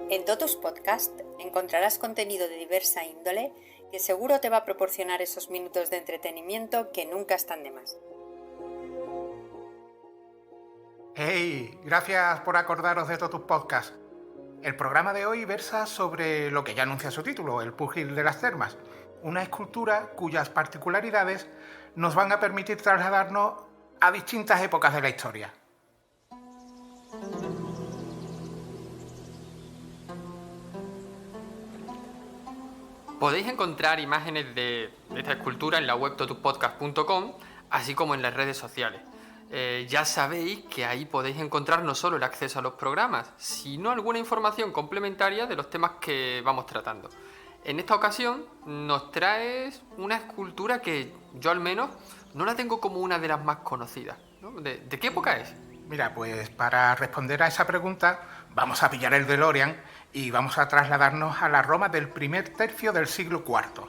En Totus Podcast encontrarás contenido de diversa índole que seguro te va a proporcionar esos minutos de entretenimiento que nunca están de más. ¡Hey! Gracias por acordaros de Totus Podcast. El programa de hoy versa sobre lo que ya anuncia su título, el Púgil de las Termas, una escultura cuyas particularidades nos van a permitir trasladarnos a distintas épocas de la historia. Podéis encontrar imágenes de esta escultura en la web totuspodcast.com, así como en las redes sociales. Ya sabéis que ahí podéis encontrar no solo el acceso a los programas, sino alguna información complementaria de los temas que vamos tratando. En esta ocasión nos traes una escultura que yo al menos no la tengo como una de las más conocidas, ¿no? ¿De qué época es? Mira, pues para responder a esa pregunta vamos a pillar el DeLorean y vamos a trasladarnos a la Roma del primer tercio del siglo IV,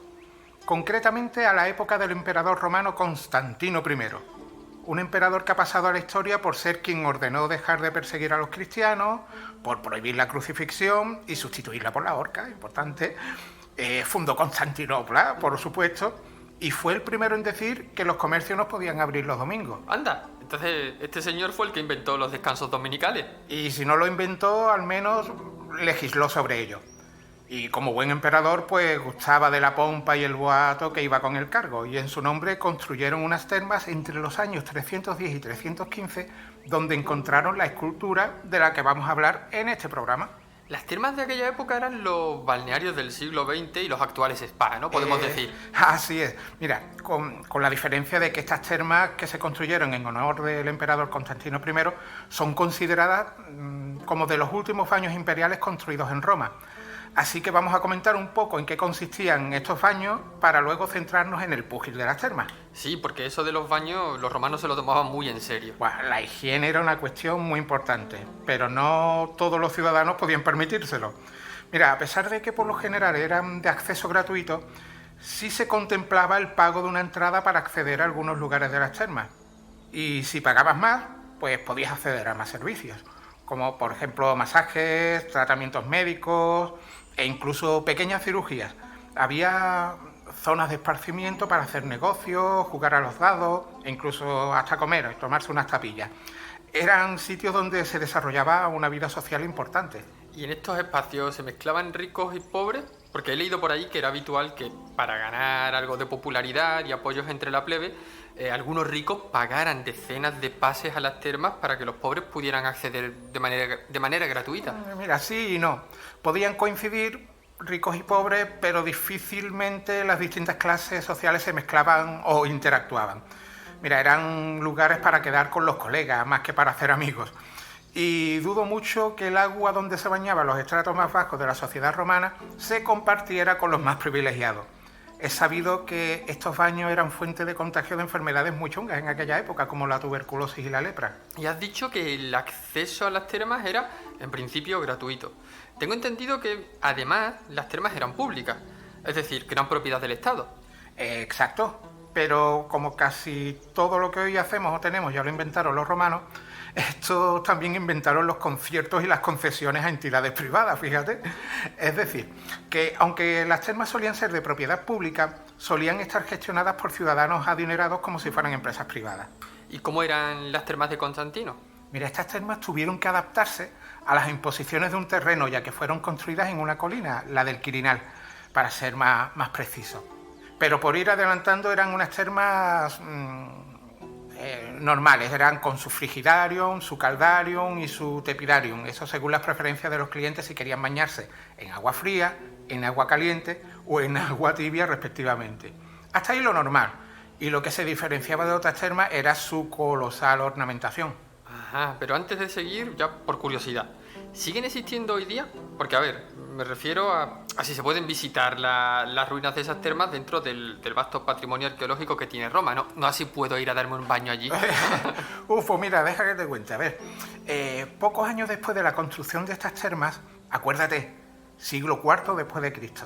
concretamente a la época del emperador romano Constantino I, un emperador que ha pasado a la historia por ser quien ordenó dejar de perseguir a los cristianos, por prohibir la crucifixión y sustituirla por la horca, importante. Fundó Constantinopla, por supuesto, y fue el primero en decir que los comercios no podían abrir los domingos. Anda, entonces este señor fue el que inventó los descansos dominicales. Y si no lo inventó, al menos legisló sobre ello. Y como buen emperador, pues gustaba de la pompa y el boato que iba con el cargo, y en su nombre construyeron unas termas entre los años 310 y 315, donde encontraron la escultura de la que vamos a hablar en este programa. Las termas de aquella época eran los balnearios del siglo XX y los actuales spas, ¿no? Podemos decir. Así es. Mira, con la diferencia de que estas termas que se construyeron en honor del emperador Constantino I son consideradas como de los últimos baños imperiales construidos en Roma. Así que vamos a comentar un poco en qué consistían estos baños para luego centrarnos en el púgil de las termas. Sí, porque eso de los baños los romanos se lo tomaban muy en serio. Bueno, la higiene era una cuestión muy importante, pero no todos los ciudadanos podían permitírselo. Mira, a pesar de que por lo general eran de acceso gratuito, sí se contemplaba el pago de una entrada para acceder a algunos lugares de las termas. Y si pagabas más, pues podías acceder a más servicios, como por ejemplo masajes, tratamientos médicos e incluso pequeñas cirugías. Había zonas de esparcimiento para hacer negocios, jugar a los dados e incluso hasta comer, tomarse unas tapillas. Eran sitios donde se desarrollaba una vida social importante. ¿Y en estos espacios se mezclaban ricos y pobres? Porque he leído por ahí que era habitual que para ganar algo de popularidad y apoyos entre la plebe, algunos ricos pagaran decenas de pases a las termas para que los pobres pudieran acceder de manera gratuita. Mira, sí y no. Podían coincidir ricos y pobres, pero difícilmente las distintas clases sociales se mezclaban o interactuaban. Mira, eran lugares para quedar con los colegas, más que para hacer amigos. Y dudo mucho que el agua donde se bañaban los estratos más bajos de la sociedad romana se compartiera con los más privilegiados. Es sabido que estos baños eran fuente de contagio de enfermedades muy chungas en aquella época, como la tuberculosis y la lepra. Y has dicho que el acceso a las termas era, en principio, gratuito. Tengo entendido que, además, las termas eran públicas, es decir, que eran propiedad del Estado. Exacto, pero como casi todo lo que hoy hacemos o tenemos ya lo inventaron los romanos, estos también inventaron los conciertos y las concesiones a entidades privadas, fíjate. Es decir, que aunque las termas solían ser de propiedad pública, solían estar gestionadas por ciudadanos adinerados como si fueran empresas privadas. ¿Y cómo eran las termas de Constantino? Mira, estas termas tuvieron que adaptarse a las imposiciones de un terreno, ya que fueron construidas en una colina, la del Quirinal, para ser más preciso. Pero por ir adelantando eran unas termas normales, eran con su frigidarium, su caldarium y su tepidarium, eso según las preferencias de los clientes si querían bañarse en agua fría, en agua caliente o en agua tibia respectivamente. Hasta ahí lo normal, y lo que se diferenciaba de otras termas era su colosal ornamentación. Ajá, pero antes de seguir, ya por curiosidad, ¿siguen existiendo hoy día? Porque, a ver, me refiero a si se pueden visitar las ruinas de esas termas dentro del vasto patrimonio arqueológico que tiene Roma, ¿no? Así puedo ir a darme un baño allí. Pues mira, deja que te cuente. A ver, pocos años después de la construcción de estas termas, acuérdate, siglo IV después de Cristo,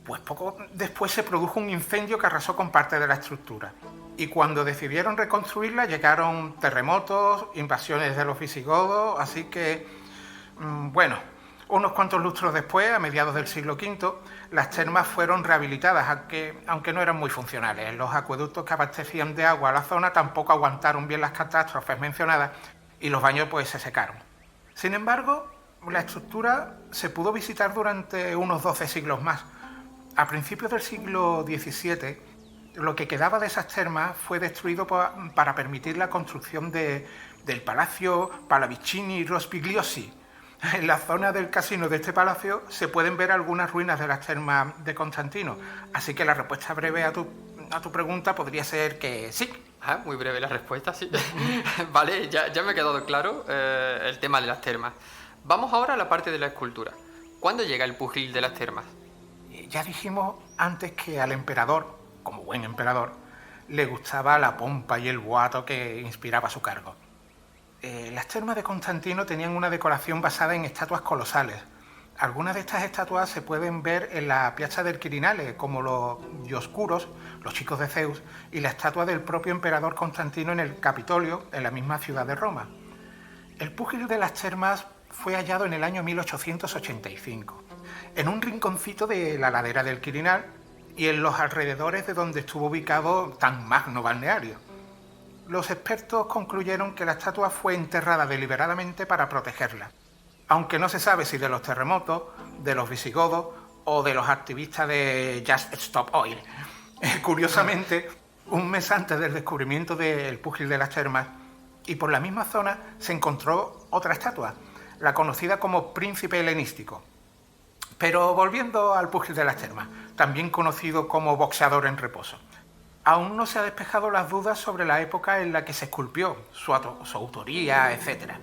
pues poco después se produjo un incendio que arrasó con parte de la estructura. Y cuando decidieron reconstruirla llegaron terremotos, invasiones de los visigodos, así que, bueno, Unos cuantos lustros después, a mediados del siglo V, las termas fueron rehabilitadas, aunque no eran muy funcionales. Los acueductos que abastecían de agua a la zona tampoco aguantaron bien las catástrofes mencionadas y los baños pues se secaron. Sin embargo, la estructura se pudo visitar durante unos 12 siglos más. A principios del siglo XVII, lo que quedaba de esas termas fue destruido para permitir la construcción del Palacio Pallavicini Rospigliosi. En la zona del casino de este palacio se pueden ver algunas ruinas de las termas de Constantino, así que la respuesta breve a tu pregunta podría ser que sí. Muy breve la respuesta, sí. Vale, ya me ha quedado claro el tema de las termas. Vamos ahora a la parte de la escultura. ¿Cuándo llega el púgil de las termas? Ya dijimos antes que al emperador, como buen emperador, le gustaba la pompa y el boato que inspiraba su cargo. Las termas de Constantino tenían una decoración basada en estatuas colosales. Algunas de estas estatuas se pueden ver en la Piazza del Quirinale, como los Dioscuros, los chicos de Zeus, y la estatua del propio emperador Constantino en el Capitolio, en la misma ciudad de Roma. El púgil de las termas fue hallado en el año 1885, en un rinconcito de la ladera del Quirinal y en los alrededores de donde estuvo ubicado tan magno balneario. Los expertos concluyeron que la estatua fue enterrada deliberadamente para protegerla, aunque no se sabe si de los terremotos, de los visigodos o de los activistas de Just Stop Oil. Curiosamente, un mes antes del descubrimiento del púgil de las termas, y por la misma zona se encontró otra estatua, la conocida como Príncipe Helenístico. Pero volviendo al púgil de las termas, también conocido como boxeador en reposo. Aún no se han despejado las dudas sobre la época en la que se esculpió, su autoría, etc.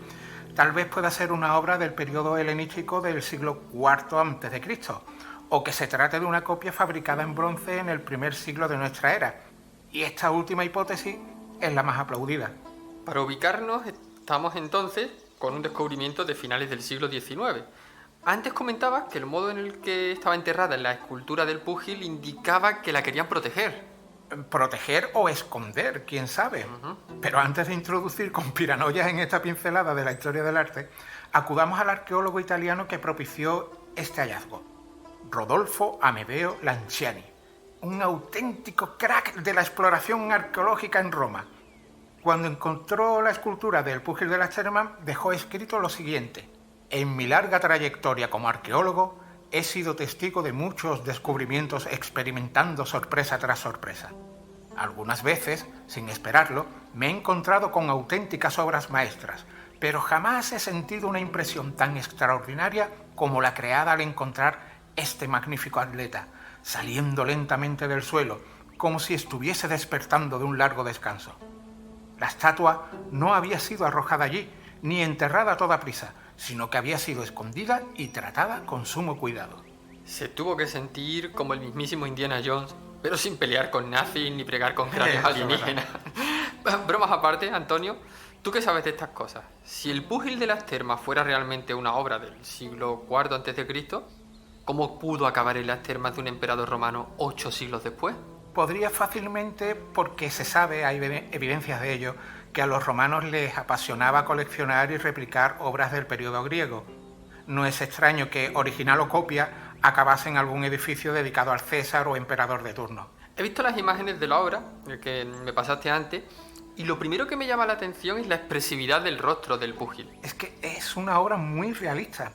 Tal vez pueda ser una obra del periodo helenístico del siglo IV a.C., o que se trate de una copia fabricada en bronce en el primer siglo de nuestra era. Y esta última hipótesis es la más aplaudida. Para ubicarnos, estamos entonces con un descubrimiento de finales del siglo XIX. Antes comentabas que el modo en el que estaba enterrada en la escultura del púgil indicaba que la querían proteger. Proteger o esconder, quién sabe. Pero antes de introducir conspiranoias en esta pincelada de la historia del arte, acudamos al arqueólogo italiano que propició este hallazgo, Rodolfo Amedeo Lanciani, un auténtico crack de la exploración arqueológica en Roma. Cuando encontró la escultura del púgil de las termas, dejó escrito lo siguiente: en mi larga trayectoria como arqueólogo, he sido testigo de muchos descubrimientos experimentando sorpresa tras sorpresa. Algunas veces, sin esperarlo, me he encontrado con auténticas obras maestras, pero jamás he sentido una impresión tan extraordinaria como la creada al encontrar este magnífico atleta, saliendo lentamente del suelo, como si estuviese despertando de un largo descanso. La estatua no había sido arrojada allí, ni enterrada a toda prisa, sino que había sido escondida y tratada con sumo cuidado. Se tuvo que sentir como el mismísimo Indiana Jones, pero sin pelear con nazis ni pregar con cráneos alienígenas. Bromas aparte, Antonio, ¿tú qué sabes de estas cosas? Si el púgil de las termas fuera realmente una obra del siglo IV a.C., ¿cómo pudo acabar en las termas de un emperador romano 8 siglos después? Podría fácilmente, porque se sabe, hay evidencias de ello, que a los romanos les apasionaba coleccionar y replicar obras del periodo griego. No es extraño que original o copia acabase en algún edificio dedicado al César o emperador de turno. He visto las imágenes de la obra, que me pasaste antes, y lo primero que me llama la atención es la expresividad del rostro del púgil. Es que es una obra muy realista.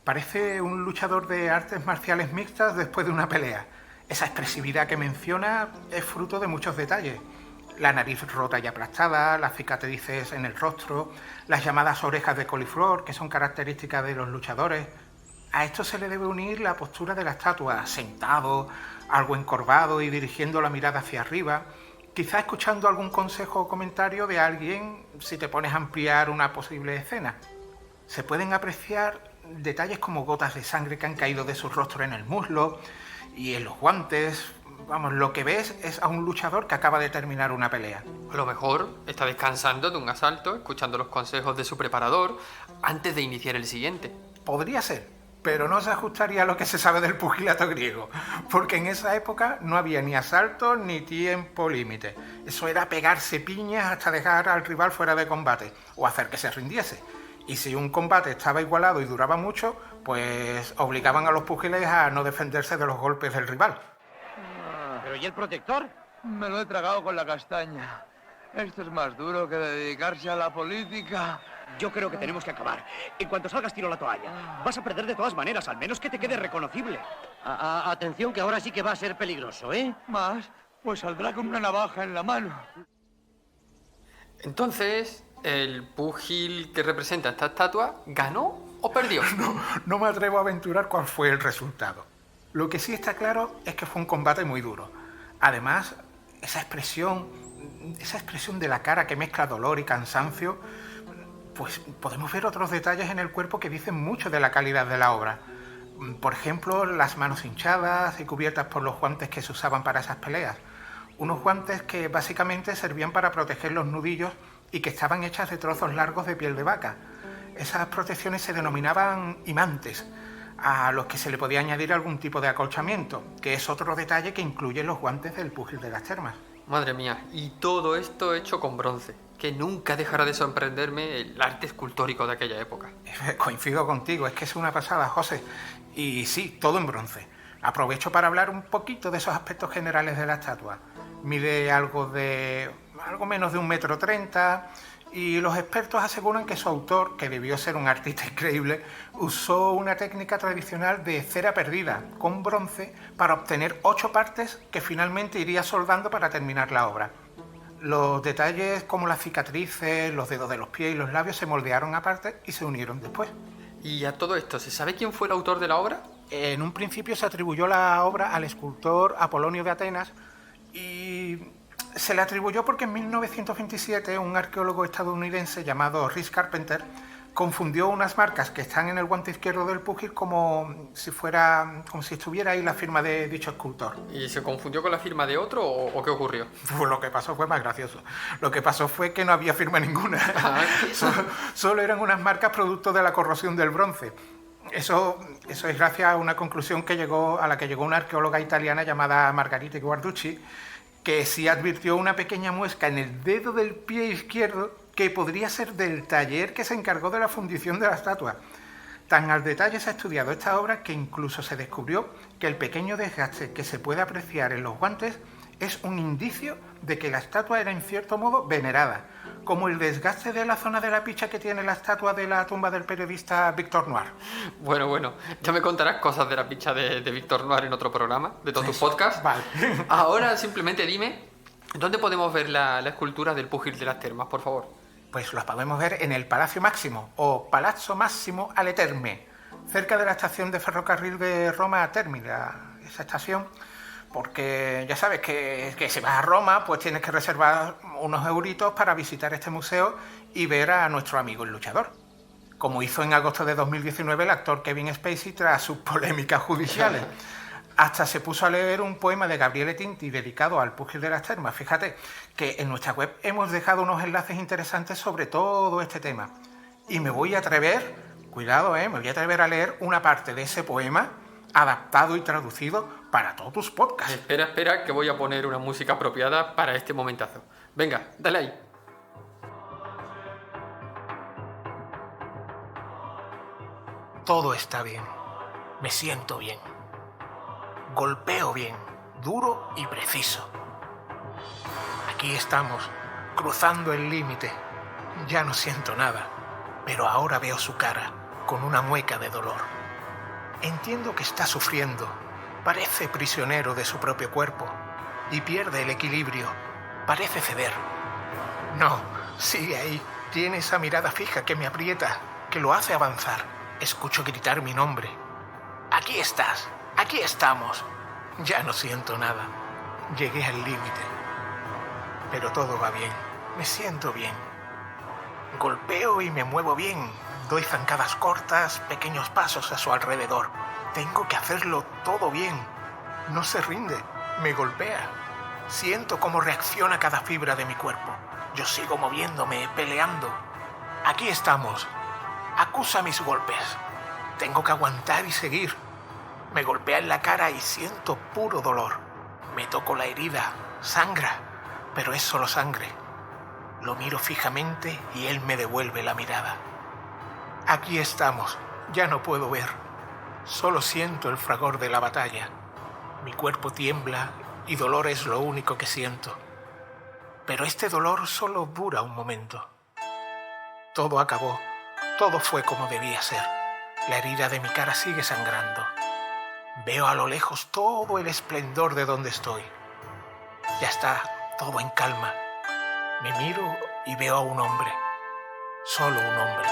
Parece un luchador de artes marciales mixtas después de una pelea. Esa expresividad que menciona es fruto de muchos detalles. La nariz rota y aplastada, las cicatrices en el rostro, las llamadas orejas de coliflor, que son características de los luchadores. A esto se le debe unir la postura de la estatua, sentado, algo encorvado y dirigiendo la mirada hacia arriba, quizá escuchando algún consejo o comentario de alguien si te pones a ampliar una posible escena. Se pueden apreciar detalles como gotas de sangre que han caído de su rostro en el muslo y en los guantes. Vamos, lo que ves es a un luchador que acaba de terminar una pelea. A lo mejor está descansando de un asalto, escuchando los consejos de su preparador antes de iniciar el siguiente. Podría ser, pero no se ajustaría a lo que se sabe del pugilato griego, porque en esa época no había ni asalto ni tiempo límite. Eso era pegarse piñas hasta dejar al rival fuera de combate o hacer que se rindiese. Y si un combate estaba igualado y duraba mucho, pues obligaban a los púgiles a no defenderse de los golpes del rival. ¿Pero y el protector? Me lo he tragado con la castaña. Esto es más duro que dedicarse a la política. Yo creo que tenemos que acabar. En cuanto salgas, tiro la toalla. Vas a perder de todas maneras, al menos que te quede reconocible. Atención, que ahora sí que va a ser peligroso, ¿eh? Más, pues saldrá con una navaja en la mano. Entonces, ¿el púgil que representa esta estatua ganó o perdió? No me atrevo a aventurar cuál fue el resultado. Lo que sí está claro es que fue un combate muy duro. Además, esa expresión de la cara que mezcla dolor y cansancio, pues podemos ver otros detalles en el cuerpo que dicen mucho de la calidad de la obra. Por ejemplo, las manos hinchadas y cubiertas por los guantes que se usaban para esas peleas. Unos guantes que básicamente servían para proteger los nudillos y que estaban hechas de trozos largos de piel de vaca. Esas protecciones se denominaban imantes, a los que se le podía añadir algún tipo de acolchamiento, que es otro detalle que incluyen los guantes del púgil de las termas. Madre mía, y todo esto hecho con bronce, que nunca dejará de sorprenderme el arte escultórico de aquella época. Coincido contigo, es que es una pasada, José. Y sí, todo en bronce. Aprovecho para hablar un poquito de esos aspectos generales de la estatua. Mide algo menos de 1,30 m y los expertos aseguran que su autor, que debió ser un artista increíble, usó una técnica tradicional de cera perdida con bronce para obtener 8 partes que finalmente iría soldando para terminar la obra. Los detalles como las cicatrices, los dedos de los pies y los labios se moldearon aparte y se unieron después. ¿Y a todo esto, se sabe quién fue el autor de la obra? En un principio se atribuyó la obra al escultor Apolonio de Atenas y se le atribuyó porque en 1927 un arqueólogo estadounidense llamado Rhys Carpenter confundió unas marcas que están en el guante izquierdo del púgil como si estuviera ahí la firma de dicho escultor. ¿Y se confundió con la firma de otro o qué ocurrió? Pues lo que pasó fue más gracioso. Lo que pasó fue que no había firma ninguna. Solo eran unas marcas producto de la corrosión del bronce. Eso es gracias a una conclusión a la que llegó una arqueóloga italiana llamada Margherita Guarducci, que sí advirtió una pequeña muesca en el dedo del pie izquierdo que podría ser del taller que se encargó de la fundición de la estatua. Tan al detalle se ha estudiado esta obra que incluso se descubrió que el pequeño desgaste que se puede apreciar en los guantes es un indicio de que la estatua era en cierto modo venerada, como el desgaste de la zona de la picha que tiene la estatua de la tumba del periodista Victor Noir. Bueno, ya me contarás cosas de la picha de Victor Noir en otro programa, de todos tus podcasts. Vale. Ahora simplemente dime, ¿dónde podemos ver la escultura del púgil de las termas, por favor? Pues las podemos ver en el Palacio Máximo o Palazzo Massimo alle Terme, cerca de la estación de ferrocarril de Roma a Termini, esa estación. Porque ya sabes que si vas a Roma, pues tienes que reservar unos euritos para visitar este museo y ver a nuestro amigo el luchador. Como hizo en agosto de 2019 el actor Kevin Spacey tras sus polémicas judiciales. Hasta se puso a leer un poema de Gabriele Tinti dedicado al púgil de las termas. Fíjate que en nuestra web hemos dejado unos enlaces interesantes sobre todo este tema. Y me voy a atrever, cuidado, me voy a atrever a leer una parte de ese poema adaptado y traducido para todos tus podcasts. Espera, que voy a poner una música apropiada para este momentazo. Venga, dale ahí. Todo está bien. Me siento bien. Golpeo bien, duro y preciso. Aquí estamos, cruzando el límite. Ya no siento nada, pero ahora veo su cara, con una mueca de dolor. Entiendo que está sufriendo. Parece prisionero de su propio cuerpo y pierde el equilibrio. Parece ceder. No, sigue ahí. Tiene esa mirada fija que me aprieta, que lo hace avanzar. Escucho gritar mi nombre. Aquí estás. Aquí estamos. Ya no siento nada. Llegué al límite. Pero todo va bien. Me siento bien. Golpeo y me muevo bien. Doy zancadas cortas, pequeños pasos a su alrededor. Tengo que hacerlo todo bien. No se rinde. Me golpea. Siento cómo reacciona cada fibra de mi cuerpo. Yo sigo moviéndome, peleando. Aquí estamos. Acusa mis golpes. Tengo que aguantar y seguir. Me golpea en la cara y siento puro dolor. Me toco la herida. Sangra. Pero es solo sangre. Lo miro fijamente y él me devuelve la mirada. Aquí estamos. Ya no puedo ver. Solo siento el fragor de la batalla. Mi cuerpo tiembla y dolor es lo único que siento. Pero este dolor solo dura un momento. Todo acabó. Todo fue como debía ser. La herida de mi cara sigue sangrando. Veo a lo lejos todo el esplendor de donde estoy. Ya está todo en calma. Me miro y veo a un hombre. Solo un hombre.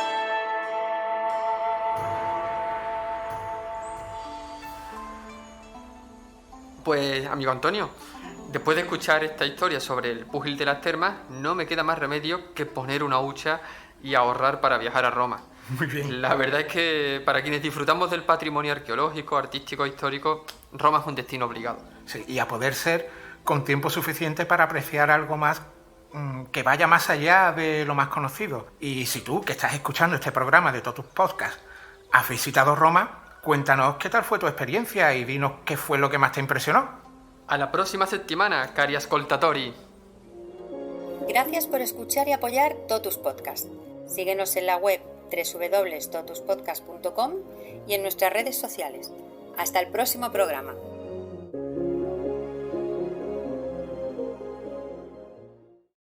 Pues, amigo Antonio, después de escuchar esta historia sobre el púgil de las termas, no me queda más remedio que poner una hucha y ahorrar para viajar a Roma. Muy bien. La verdad es que para quienes disfrutamos del patrimonio arqueológico, artístico e histórico, Roma es un destino obligado. Sí, y a poder ser con tiempo suficiente para apreciar algo más que vaya más allá de lo más conocido. Y si tú, que estás escuchando este programa de Totus Podcast, has visitado Roma, cuéntanos qué tal fue tu experiencia y dinos qué fue lo que más te impresionó. A la próxima settimana, cari ascoltatori. Gracias por escuchar y apoyar Totus Podcast. Síguenos en la web www.totuspodcast.com y en nuestras redes sociales. Hasta el próximo programa.